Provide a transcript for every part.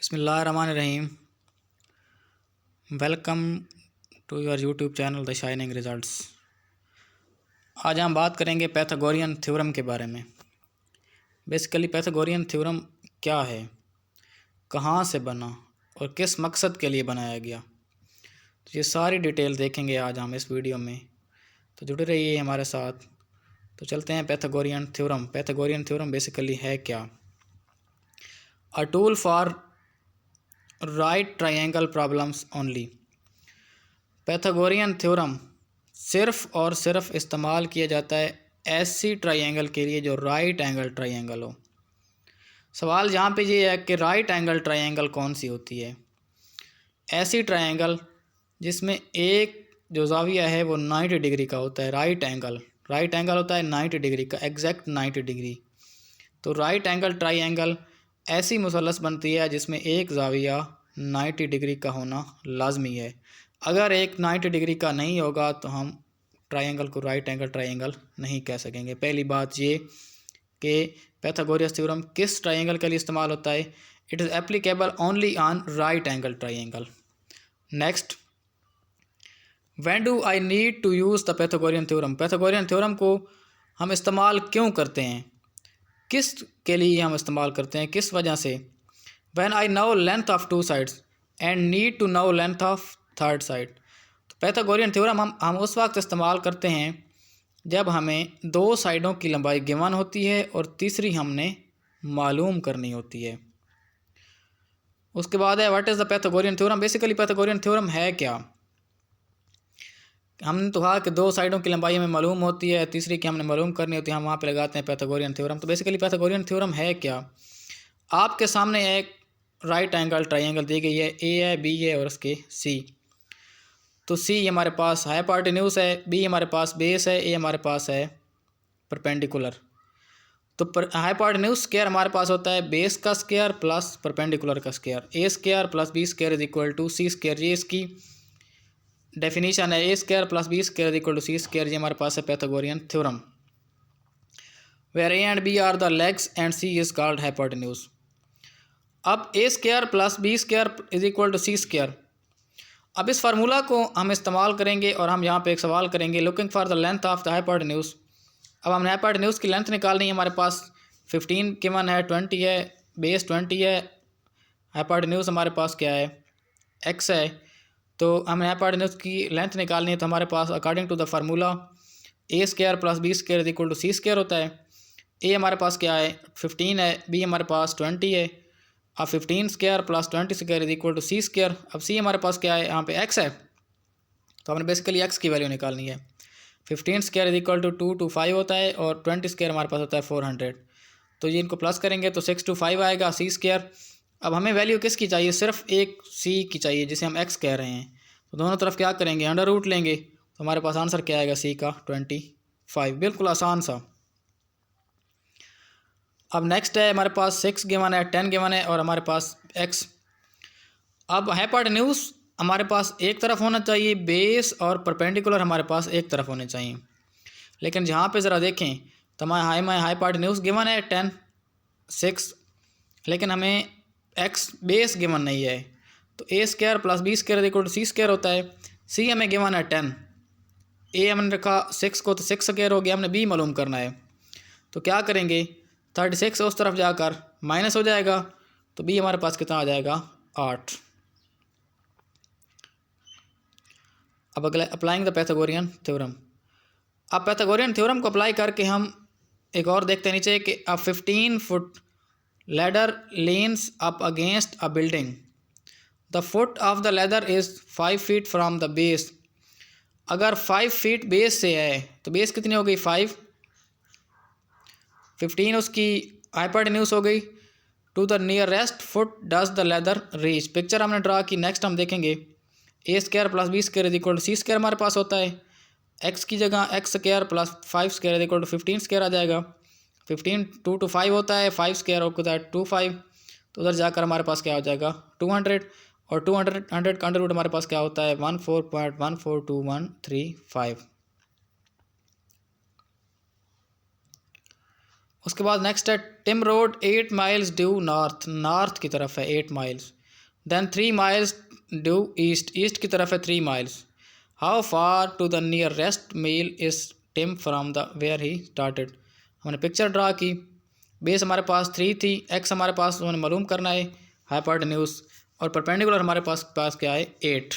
बिस्मिल्लाहिर्रहमानिर्रहीम। Welcome to your YouTube channel the shining results. आज हम बात करेंगे पैथागोरियन थ्योरम के बारे में। बेसिकली पैथागोरियन थ्योरम क्या है, कहाँ से बना और किस मकसद के लिए बनाया गया, तो ये सारी डिटेल देखेंगे आज हम इस वीडियो में। तो जुड़े रहिए हमारे साथ। तो चलते हैं Pythagorean theorem. Pythagorean theorem basically है क्या? A tool for right triangle problems only. Pythagorean theorem सिर्फ और सिर्फ इस्तेमाल किया जाता है ऐसी ट्रायंगल के लिए जो राइट एंगल ट्रायंगल हो। सवाल यहाँ पे ये है कि राइट एंगल ट्रायंगल कौन सी होती है? ऐसी ट्रायंगल जिसमें एक जो ज़ाविया है वो 90 डिग्री का होता है। राइट एंगल होता है 90 डिग्री का, एग्जैक्ट 90 डिग्री। तो राइट एंगल ट्रायंगल ऐसी मुसल्लस बनती है जिसमें एक ज़ाविया 90 डिग्री का होना लाजमी है। अगर एक 90 डिग्री का नहीं होगा तो हम ट्रायंगल को राइट एंगल ट्रायंगल नहीं कह सकेंगे। पहली बात ये कि पैथागोरस थ्योरम किस ट्रायंगल के लिए इस्तेमाल होता है? It is applicable only on right angle triangle. Next, when do I need to use the Pythagorean theorem. Pythagorean theorem को हम इस्तेमाल क्यों करते हैं, किस के लिए हम इस्तेमाल करते हैं, किस वजह से? When I know length of two sides and need to know length of third side. तो पैथागोरियन थ्योरम हम उस वक्त इस्तेमाल करते हैं जब हमें दो साइडों की लंबाई गिवन होती है और तीसरी हमने मालूम करनी होती है। उसके बाद है what is the Pythagorean theorem. Basically Pythagorean theorem है क्या? हमने तो कहा कि दो साइडों की लंबाई हमें मालूम होती है, तीसरी की हमने मालूम करनी होती है, हम वहाँ पे लगाते हैं पैथागोरियन थ्योरम। तो बेसिकली पैथागोरियन थ्योरम है क्या? आपके सामने एक राइट एंगल ट्रायंगल दी गई है, ए है, बी है और उसके सी। तो सी हमारे पास हाइपोटेन्यूज है, बी हमारे पास बेस है, ए हमारे पास है परपेंडिकुलर। तो हाइपोटेन्यूज स्क्वायर हमारे पास होता है बेस का स्क्वायर प्लस परपेंडिकुलर का square. A square plus B square is equal to C square. ये इसकी डेफिनेशन है, A square plus B square is equal to C square. ये हमारे पास है Pythagorean theorem. Where A and B are the legs and C is called hypotenuse. अब A square plus B square is equal to C square. अब इस formula को हम इस्तेमाल करेंगे और हम यहाँ पे एक सवाल करेंगे, looking for the length of the hypotenuse. अब हमने हाइपोटेन्यूज की लेंथ निकालनी है। हमारे पास 15 गिवन है, 20 है, बेस 20 है, हाइपोटेन्यूज हमारे पास क्या है, x है। तो हमें हाइपोटेन्यूज की लेंथ निकालनी है। तो हमारे पास according to the formula A square plus B square is equal to C square होता है। ए हमारे पास क्या है, 15 है, बी हमारे पास 20 है। अब 15 square plus 20 square is equal to C square. अब सी हमारे पास क्या है, यहाँ पे x है, तो हमने बेसिकली x की वैल्यू निकालनी है। 15 square is equal to 2 to 5 होता है और 20 स्क्वायर हमारे पास होता है 400। तो ये इनको प्लस करेंगे तो 6 to 5 आएगा सी स्क्वायर। अब हमें वैल्यू किसकी चाहिए, सिर्फ एक सी की चाहिए जिसे हम x कह रहे हैं। तो दोनों तरफ क्या करेंगे, अंडर रूट लेंगे। तो हमारे पास आंसर क्या आएगा, सी का 25। बिल्कुल आसान सा। अब नेक्स्ट है, हमारे पास 6 गिवन है, 10 गिवन है और हमारे पास x। अब हाइपोटेन्यूज हमारे पास एक तरफ होना चाहिए, बेस और परपेंडिकुलर हमारे पास एक तरफ होने चाहिए। लेकिन जहाँ पे ज़रा देखें तो हमारे हाइपोटेन्यूज गिवन है 10, 6, लेकिन हमें x बेस गिवन नहीं है। तो A square plus B square equal to C square होता है। सी हमें गिवन है 10, ए हमने रखा 6 को, तो 6 स्क्वायर हो गया, हमने बी मालूम करना है। तो क्या करेंगे, 36 उस तरफ जाकर माइनस हो जाएगा, तो बी हमारे पास कितना आ जाएगा, 8। अब अगला अप्लाइंग द पैथागोरियन थ्योरम। अब पैथागोरियन थ्योरम को अप्लाई करके हम एक और देखते हैं नीचे कि अ 15 foot ladder leans up against a building. The foot of the ladder is 5 feet from the base. अगर 5 फीट बेस से है तो बेस कितनी हो गई, 5, 15 उसकी हाइपोटेन्यूज हो गई। To the nearest foot does the ladder reach. Picture हमने ड्रा की, नेक्स्ट हम देखेंगे A square plus B square is equal to C square हमारे पास होता है। एक्स की जगह X square plus 5 square is equal to 15 square आ जाएगा। 15 2 to 5 होता है, 5 स्क्वायर होता है 25। तो उधर जाकर हमारे पास क्या हो जाएगा, 200। और 200 का अंडर रूट हमारे पास क्या होता है, 14.142135। उसके बाद नेक्स्ट है Tim rode 8 miles due north. North की तरफ है 8 miles. Then 3 miles due east, east की तरफ है 3 miles. How far to the nearest mile is Tim from the where he started. हमने पिक्चर ड्रा की, बेस हमारे पास 3 थी, एक्स हमारे पास उन्होंने मालूम करना है हाइपोटेन्यूज, और परपेंडिकुलर हमारे पास क्या है 8।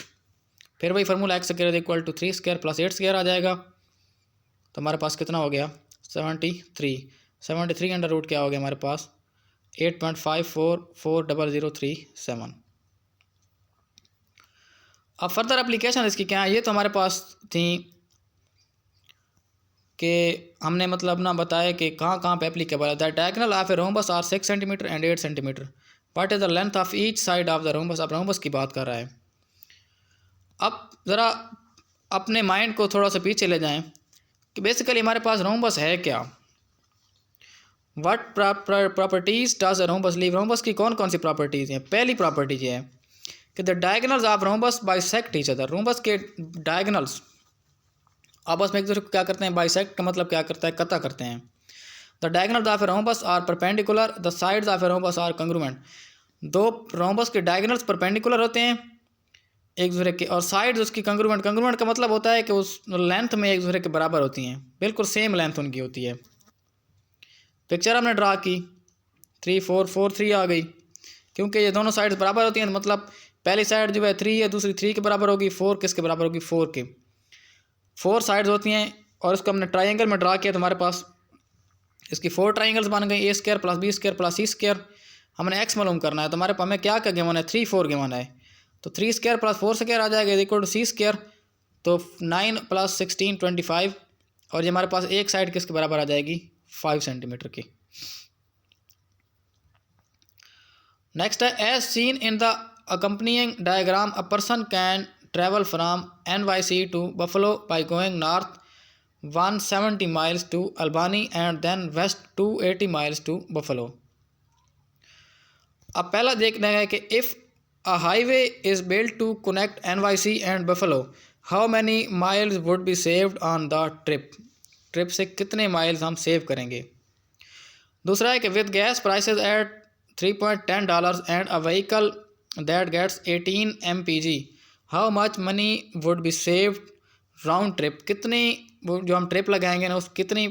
फिर वही formula X square equal to 3 square plus 8 square आ जाएगा। तो हमारे पास कितना हो गया 73 अंडर रूट क्या हो गया हमारे पास 8.544037। अब फर्दर एप्लीकेशन इसकी क्या है, ये तो हमारे पास थी कि हमने मतलब ना बताया कि कहाँ कहाँ पे एप्लीकेबल है। The diagonal of a rhombus are 6 centimetre and 8 centimetre. What is the length of each side of the rhombus. अब रोम्बस की बात कर रहा है। अब ज़रा अपने माइंड को थोड़ा सा पीछे ले जाएं कि बेसिकली हमारे पास रोम्बस है क्या। What properties does a rhombus leave. Rhombus की कौन कौन सी प्रॉपर्टीज़ हैं। पहली प्रॉपर्टी ये है कि the diagonals of rhombus bisect each other. Rhombus के डायगोनल्स आपस में एक दूसरे को क्या करते हैं, बाइसेक्ट का मतलब क्या करता है, कता करते हैं। The diagonals of a rhombus are perpendicular, the sides of a rhombus are congruent. दो रोम्बस के डायगोनल्स परपेंडिकुलर होते हैं एक दूसरे के, और साइड्स उसकी कंग्रुमेंट। कंग्रुमेंट का मतलब होता है कि उस लेंथ में एक दूसरे के बराबर होती हैं, बिल्कुल सेम लेंथ उनकी होती है। पिक्चर हमने ड्रा की 3 4 4 3 आ गई, क्योंकि ये दोनों साइड्स बराबर होती हैं। तो मतलब पहली साइड जो है 3 है, दूसरी 3 के बराबर होगी, 4 किसके बराबर होगी 4 के। 4 साइड्स होती हैं और इसको हमने ट्राइंगल में ड्रा किया तो हमारे पास इसकी 4 ट्राइंगल्स बन गई, A square plus B square plus C square. हमने एक्स मालूम करना है तो हमारे पास हमें क्या क्या गिवन है 3 4 गिवन है, तो 3 स्क्वायर प्लस 4 स्क्वायर आ जाएगा इक्वल टू सी स्क्वायर। तो 9 प्लस 16 25, और ये हमारे पास एक साइड किसके बराबर आ जाएगी 5 सेंटीमीटर की। नेक्स्ट है as seen in the accompanying diagram a person can travel from NYC to Buffalo by going north 170 miles to Albany and then west 280 miles to Buffalo। अब पहला देखना है कि if a highway is built to connect NYC and Buffalo how many miles would be saved on the trip. Trip से कितने miles हम save करेंगे। दूसरा है कि with gas prices at $3.10 and a vehicle that gets 18 MPG how much money would be saved round trip. कितनी जो हम ट्रिप लगाएंगे ना उस कितनी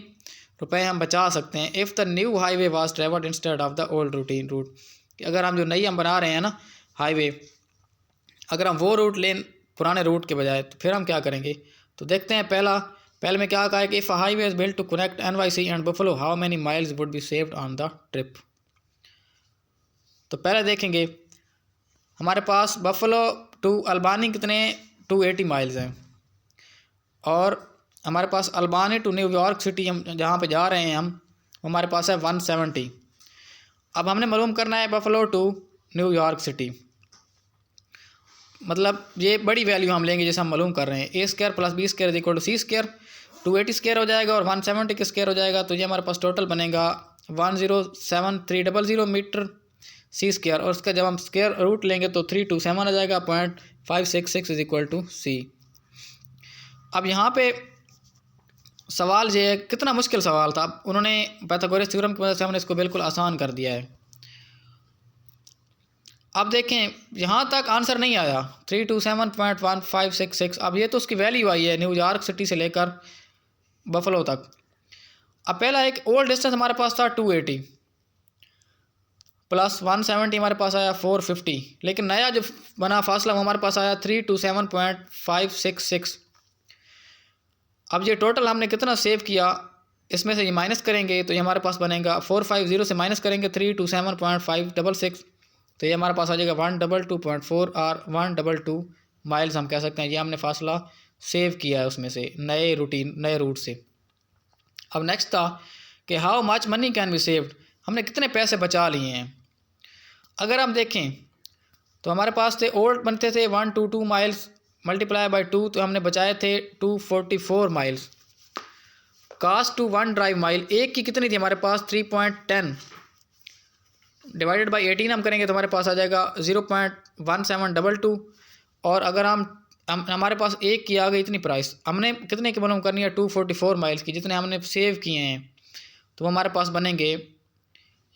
रुपए हम बचा सकते हैं if the new highway was travelled instead of the old routine route. अगर हम जो नई हम बना रहे हैं ना हाईवे, अगर हम वो रूट लें पुराने रूट के बजाय तो फिर हम क्या करेंगे। तो देखते हैं पहले में क्या कहा है कि if highway is built to connect NYC and Buffalo how many miles would be saved on the trip. तो पहले देखेंगे हमारे पास बफलो टू अल्बानी कितने 280 माइल्स हैं, और हमारे पास अल्बानी टू न्यूयॉर्क सिटी हम जहाँ पे जा रहे हैं हम हमारे पास है 170। अब हमने मालूम करना है बफलो टू न्यूयॉर्क सिटी, मतलब ये बड़ी वैल्यू हम लेंगे जैसे हम मालूम कर रहे हैं A square plus B square equal to C square. 280 square हो जाएगा और 170 के स्क्वायर हो जाएगा, तो ये हमारे पास टोटल बनेगा 107,300 मीटर सी स्क्वायर, और उसका जब हम स्क्वायर रूट लेंगे तो 327 आ जाएगा 0.566 इज इक्वल टू सी। अब यहाँ पे सवाल ये कितना मुश्किल सवाल था, अब उन्होंने पाइथागोरस थ्योरम की मदद से हमने इसको बिल्कुल आसान कर दिया है। अब देखें यहाँ तक आंसर नहीं आया 327.1566। अब ये तो उसकी वैल्यू आई है न्यूयॉर्क सिटी से लेकर बफलो तक। अब पहला एक ओल्ड डिस्टेंस हमारे पास था 280 प्लस 170 हमारे पास आया 450, लेकिन नया जो बना फासला वो हमारे पास आया 327.566। अब ये टोटल हमने कितना सेव किया इसमें से ये माइनस करेंगे तो ये हमारे पास बनेगा 450 से माइनस करेंगे 327.566, तो ये हमारे पास आ जाएगा 122.4 और 122 माइल्स हम कह सकते हैं। ये हमने फासला सेव किया है उसमें से नए रूट से। अब नेक्स्ट था कि how much money can be saved, हमने कितने पैसे बचा लिए हैं। अगर हम देखें तो हमारे पास थे ओल्ड बनते थे 122 माइल्स मल्टीप्लाई बाय 2, तो हमने बचाए थे 244 miles. Cost to 1 drive mile एक की कितनी थी हमारे पास 3.10 डिवाइडेड बाय 18 हम करेंगे तो हमारे पास आ जाएगा 0.1722, और अगर हम हमारे पास एक की आ गई इतनी प्राइस, हमने कितने की मालूम करनी है 244 माइल्स की, जितने हमने सेव किए हैं तो वो हमारे पास बनेंगे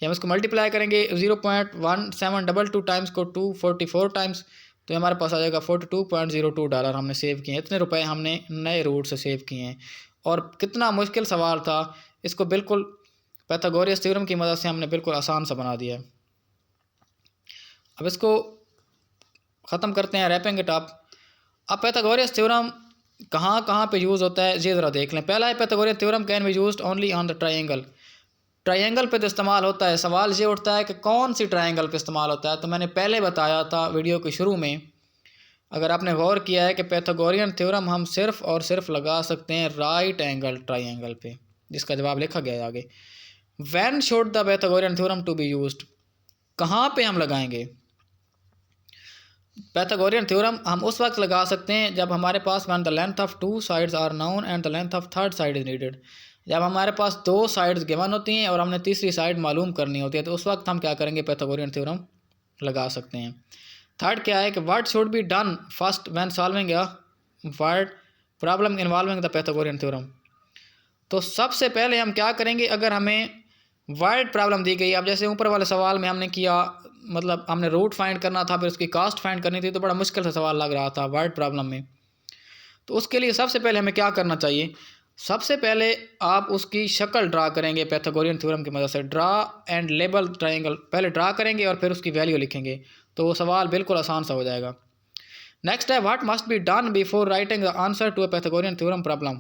हम इसको मल्टीप्लाई करेंगे 0.1722 टाइम्स को 244 टाइम्स, तो हमारे पास आ जाएगा $42.02 हमने सेव किए हैं। इतने रुपए हमने नए रूट से सेव किए हैं। और कितना मुश्किल सवाल था, इसको बिल्कुल पाइथागोरस थ्योरम की मदद से हमने बिल्कुल आसान सा बना दिया है। अब इसको ख़त्म करते हैं, रैपिंग इट अप। अब पाइथागोरस थ्योरम कहाँ कहाँ पे यूज़ होता है ये ज़रा देख लें। पहला है Pythagoras theorem can be used only on the triangle. Triangle पे तो इस्तेमाल होता है। सवाल ये उठता है कि कौन सी ट्रायंगल पे इस्तेमाल होता है, तो मैंने पहले बताया था वीडियो के शुरू में, अगर आपने गौर किया है कि पाइथागोरियन थ्योरम हम सिर्फ़ और सिर्फ लगा सकते हैं राइट एंगल ट्रायंगल पे, जिसका जवाब लिखा गया है आगे। When should the Pythagorean theorem to be used, कहाँ पे हम लगाएंगे पाइथागोरियन थ्योरम? हम उस वक्त लगा सकते हैं जब हमारे पास when the length of 2 sides are known and the length of third side is needed. जब हमारे पास 2 साइड्स गिवन होती हैं और हमने तीसरी साइड मालूम करनी होती है, तो उस वक्त हम क्या करेंगे, पाइथागोरियन थ्योरम लगा सकते हैं। थर्ड क्या है कि what should be done first when solving a word problem involving the Pythagorean theorem. तो सबसे पहले हम क्या करेंगे, अगर हमें वर्ड प्रॉब्लम दी गई, अब जैसे ऊपर वाले सवाल में हमने किया, मतलब हमने रूट फाइंड करना था, फिर उसकी कास्ट फाइंड करनी थी, तो बड़ा मुश्किल सा सवाल लग रहा था वर्ड प्रॉब्लम में। तो उसके लिए सबसे पहले हमें क्या करना चाहिए, सबसे पहले आप उसकी शक्ल ड्रा करेंगे पाइथागोरियन थ्योरम की मदद से। ड्रा एंड लेबल ट्रायंगल, पहले ड्रा करेंगे और फिर उसकी वैल्यू लिखेंगे, तो वो सवाल बिल्कुल आसान सा हो जाएगा। नेक्स्ट है what must be done before writing the answer to a Pythagorean theorem problem,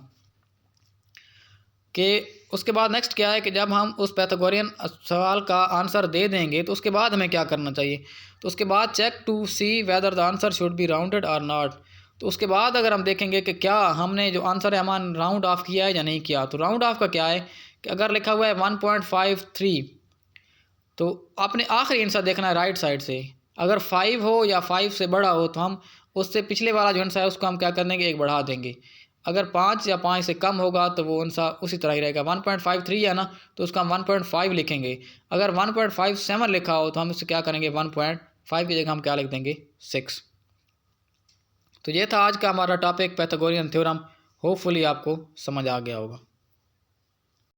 कि उसके बाद नेक्स्ट क्या है कि जब हम उस पाइथागोरियन सवाल का आंसर दे देंगे तो उसके बाद हमें क्या करना चाहिए, तो उसके बाद check to see whether the answer should be rounded और नॉट। तो उसके बाद अगर हम देखेंगे कि क्या हमने जो आंसर है हमारा राउंड ऑफ किया है या नहीं किया। तो राउंड ऑफ का क्या है कि अगर लिखा हुआ है 1.53, तो आपने आखिरी आंसर देखना है राइट साइड से। अगर 5 हो या 5 से बड़ा हो तो हम उससे पिछले वाला जो आंसर है उसको हम क्या कर देंगे, एक बढ़ा देंगे। अगर 5 या 5 से कम होगा तो वो आंसर उसी तरह ही रहेगा। 1.53 है ना, तो उसका हम 1.5 लिखेंगे। अगर 1.57 लिखा हो तो हम उससे क्या करेंगे, 1.5 की जगह हम क्या लिख देंगे, 6। तो ये था आज का हमारा टॉपिक पाइथागोरियन थ्योरम। होपफुली आपको समझ आ गया होगा।